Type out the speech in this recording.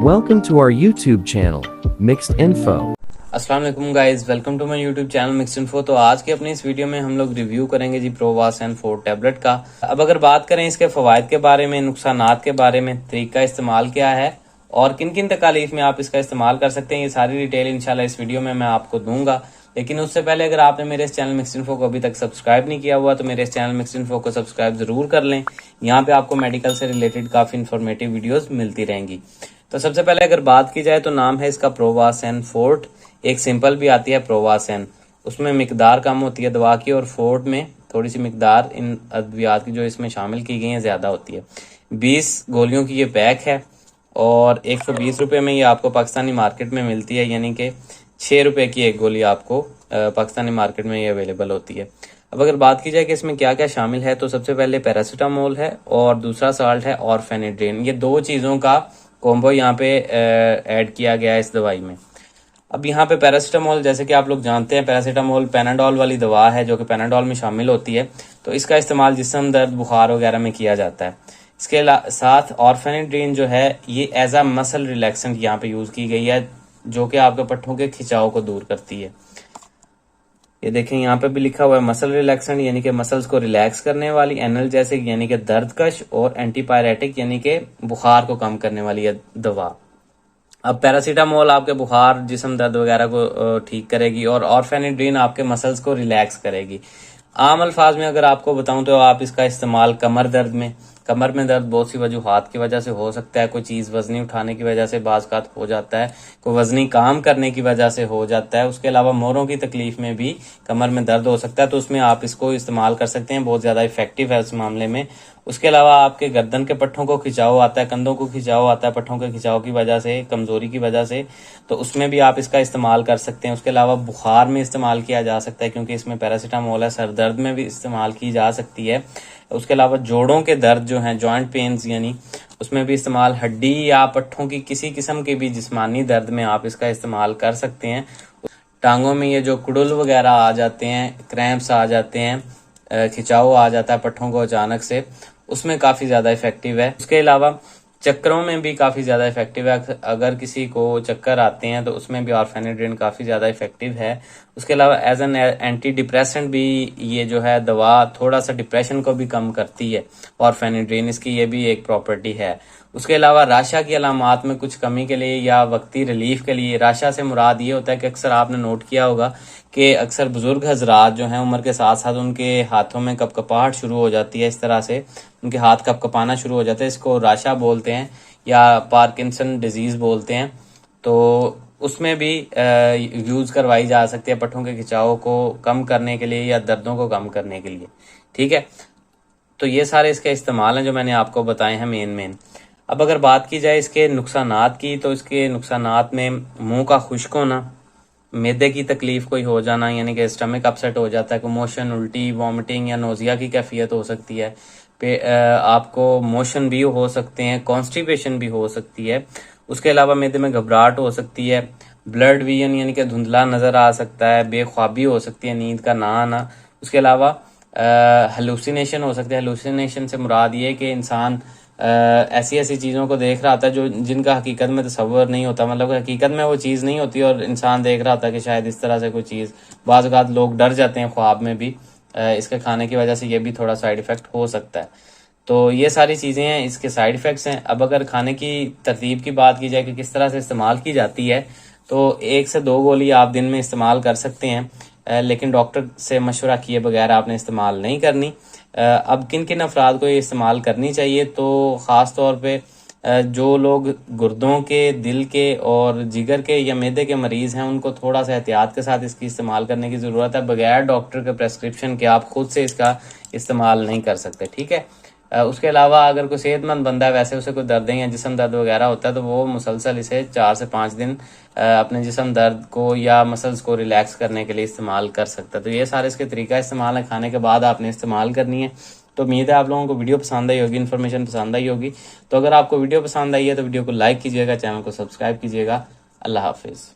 Welcome to our YouTube channel, Mixed Info. अस्सलाम वालेकुम guys, welcome to my YouTube channel mixed info. तो आज की अपनी इस वीडियो में हम लोग रिव्यू करेंगे जी प्रोवासन 4 टैबलेट का। अब अगर बात करें इसके फवायद के बारे में, नुकसानात के बारे में, तरीका इस्तेमाल क्या है और किन किन तकालीफ में आप इसका इस्तेमाल कर सकते हैं, ये सारी डिटेल इंशाल्लाह इस वीडियो में मैं आपको दूंगा। लेकिन उससे पहले अगर आपने मेरे इस चैनल मिक्स्ड इन्फो को अभी तक सब्सक्राइब नहीं किया हुआ तो मेरे इस चैनल मिक्स्ड इन्फो को सब्सक्राइब जरूर कर लें। यहाँ पे आपको मेडिकल से रिलेटेड काफी इन्फॉर्मेटिव वीडियोस मिलती रहेंगी। तो सबसे पहले अगर बात की जाए तो नाम है इसका प्रोवासन फोर्ट। एक सिंपल भी आती है प्रोवासन, उसमें मिकदार कम होती है दवा की, और फोर्ट में थोड़ी सी मिकदार इन अद्वियात की जो इसमें शामिल की गई है ज्यादा होती है। 20 गोलियों की ये पैक है और 120 रुपए में ये आपको पाकिस्तानी मार्केट में मिलती है, यानी कि 6 रुपए की एक गोली आपको पाकिस्तानी मार्केट में ये अवेलेबल होती है। अब अगर बात की जाए कि इसमें क्या क्या शामिल है तो सबसे पहले पैरासीटामोल है और दूसरा साल्ट है और फेनेड्रेन। ये दो चीजों का कॉम्बो यहाँ पे ऐड किया गया है इस दवाई में। अब यहाँ पे पैरासीटामोल, जैसे कि आप लोग जानते हैं, पैरासीटामोल पैनाडोल वाली दवा है जो कि पैनाडोल में शामिल होती है। तो इसका इस्तेमाल जिस्म दर्द, बुखार वगैरह में किया जाता है। इसके साथ ऑर्फेनेड्रीन जो है ये एज अ मसल रिलैक्सेंट यहाँ पे यूज की गई है, जो कि आपके पट्टों के खिंचाव को दूर करती है। ये देखें यहाँ पे भी लिखा हुआ है मसल रिलैक्सेंट, यानी कि मसल्स को रिलैक्स करने वाली, एनाल्जेसिक यानी कि दर्दकश, और एंटीपायरेटिक यानी कि बुखार को कम करने वाली है दवा। अब पैरासीटामोल आपके बुखार, जिस्म दर्द वगैरह को ठीक करेगी और ऑर्फेनेड्रीन आपके मसल्स को रिलैक्स करेगी। आम अल्फाज में अगर आपको बताऊं तो आप इसका इस्तेमाल कमर में दर्द बहुत सी वजूहात की वजह से हो सकता है। कोई चीज वजनी उठाने की वजह से बाज़ हो जाता है, कोई वजनी काम करने की वजह से हो जाता है। उसके अलावा मोरों की तकलीफ में भी कमर में दर्द हो सकता है, तो उसमें आप इसको इस्तेमाल कर सकते हैं, बहुत ज्यादा इफेक्टिव है उस मामले में। उसके अलावा आपके गर्दन के पट्टों को खिंचाव आता है, कंधों को खिंचाव आता है पट्टों के खिंचाव की वजह से, कमजोरी की वजह से, तो उसमें भी आप इसका इस्तेमाल कर सकते हैं। उसके अलावा बुखार में इस्तेमाल किया जा सकता है क्योंकि इसमें पैरासीटामोल है। सर दर्द में भी इस्तेमाल की जा सकती है। उसके अलावा जोड़ों के दर्द जो हैं, जॉइंट पेन्स, यानी उसमें भी इस्तेमाल, हड्डी या पट्टों की किसी किस्म के भी जिस्मानी दर्द में आप इसका इस्तेमाल कर सकते हैं। टांगों में ये जो कुडुल वगैरह आ जाते हैं, क्रैम्प्स आ जाते हैं, खिंचाव आ जाता है पट्टों को अचानक से, उसमें काफी ज्यादा इफेक्टिव है। उसके अलावा चक्करों में भी काफी ज्यादा इफेक्टिव है। अगर किसी को चक्कर आते हैं तो उसमें भी ऑर्फेनेड्रिन काफी ज्यादा इफेक्टिव है। उसके अलावा एज एन एंटी डिप्रेसेंट भी ये जो है दवा थोड़ा सा डिप्रेशन को भी कम करती है। ऑर्फेनेड्रिन इसकी ये भी एक प्रॉपर्टी है। उसके अलावा राशा की अलामात में कुछ कमी के लिए या वक्ती रिलीफ के लिए, राशा से मुराद ये होता है कि अक्सर आपने नोट किया होगा कि अक्सर बुजुर्ग हजरात जो हैं उम्र के साथ साथ उनके हाथों में कपकपाहट शुरू हो जाती है, इस तरह से उनके हाथ कपकपाना शुरू हो जाते हैं। इसको राशा बोलते हैं या पार्किंसन डिजीज बोलते हैं। तो उसमें भी यूज करवाई जा सकती है पट्टों के खिंचाव को कम करने के लिए या दर्दों को कम करने के लिए। ठीक है, तो ये सारे इसके इस्तेमाल हैं जो मैंने आपको बताए हैं मेन। अब अगर बात की जाए इसके नुकसानात की तो इसके नुकसानात में मुंह का खुश्क होना, मैदे की तकलीफ कोई हो जाना, यानी कि स्टमक अपसेट हो जाता है, को मोशन, उल्टी, वॉमिटिंग या नोजिया की कैफियत हो सकती है। आपको मोशन भी हो सकते हैं, कॉन्स्टिपेशन भी हो सकती है। उसके अलावा मैदे में घबराहट हो सकती है, ब्लड विजन यानी कि धुंधला नजर आ सकता है, बेख्वाबी हो सकती है, नींद का ना आना। उसके अलावा हेलुसिनेशन हो सकते हैं। हेलुसिनेशन से मुराद ये कि इंसान ऐसी ऐसी चीजों को देख रहा था जो जिनका हकीकत में तसव्वुर नहीं होता, मतलब हकीकत में वो चीज नहीं होती और इंसान देख रहा था कि शायद इस तरह से कोई चीज। बाज़ औक़ात लोग डर जाते हैं ख्वाब में भी, इसके खाने की वजह से ये भी थोड़ा साइड इफेक्ट हो सकता है। तो ये सारी चीजें हैं, इसके साइड इफेक्ट्स हैं। अब अगर खाने की तरतीब की बात की जाए कि किस तरह से इस्तेमाल की जाती है, तो 1 से 2 गोली आप दिन में इस्तेमाल कर सकते हैं, लेकिन डॉक्टर से मशवरा किए बगैर आपने इस्तेमाल नहीं करनी। अब किन किन अफराद को ये इस्तेमाल करनी चाहिए, तो ख़ास तौर पे जो लोग गुर्दों के, दिल के और जिगर के या मैदे के मरीज़ हैं उनको थोड़ा सा एहतियात के साथ इसकी इस्तेमाल करने की ज़रूरत है। बगैर डॉक्टर के प्रेस्क्रिप्शन के आप खुद से इसका इस्तेमाल नहीं कर सकते। ठीक है, उसके अलावा अगर कोई सेहतमंद बंदा है, वैसे उसे कोई दर्दें या जिस्म दर्द वगैरह होता है, तो वो मुसलसल इसे 4 से 5 दिन अपने जिस्म दर्द को या मसल्स को रिलैक्स करने के लिए इस्तेमाल कर सकता है। तो ये सारे इसके तरीका इस्तेमाल है, खाने के बाद आपने इस्तेमाल करनी है। तो उम्मीद है आप लोगों को वीडियो पसंद आई होगी, इन्फॉर्मेशन पसंद आई होगी। तो अगर आपको वीडियो पसंद आई है तो वीडियो को लाइक कीजिएगा, चैनल को सब्सक्राइब कीजिएगा। अल्लाह हाफिज़।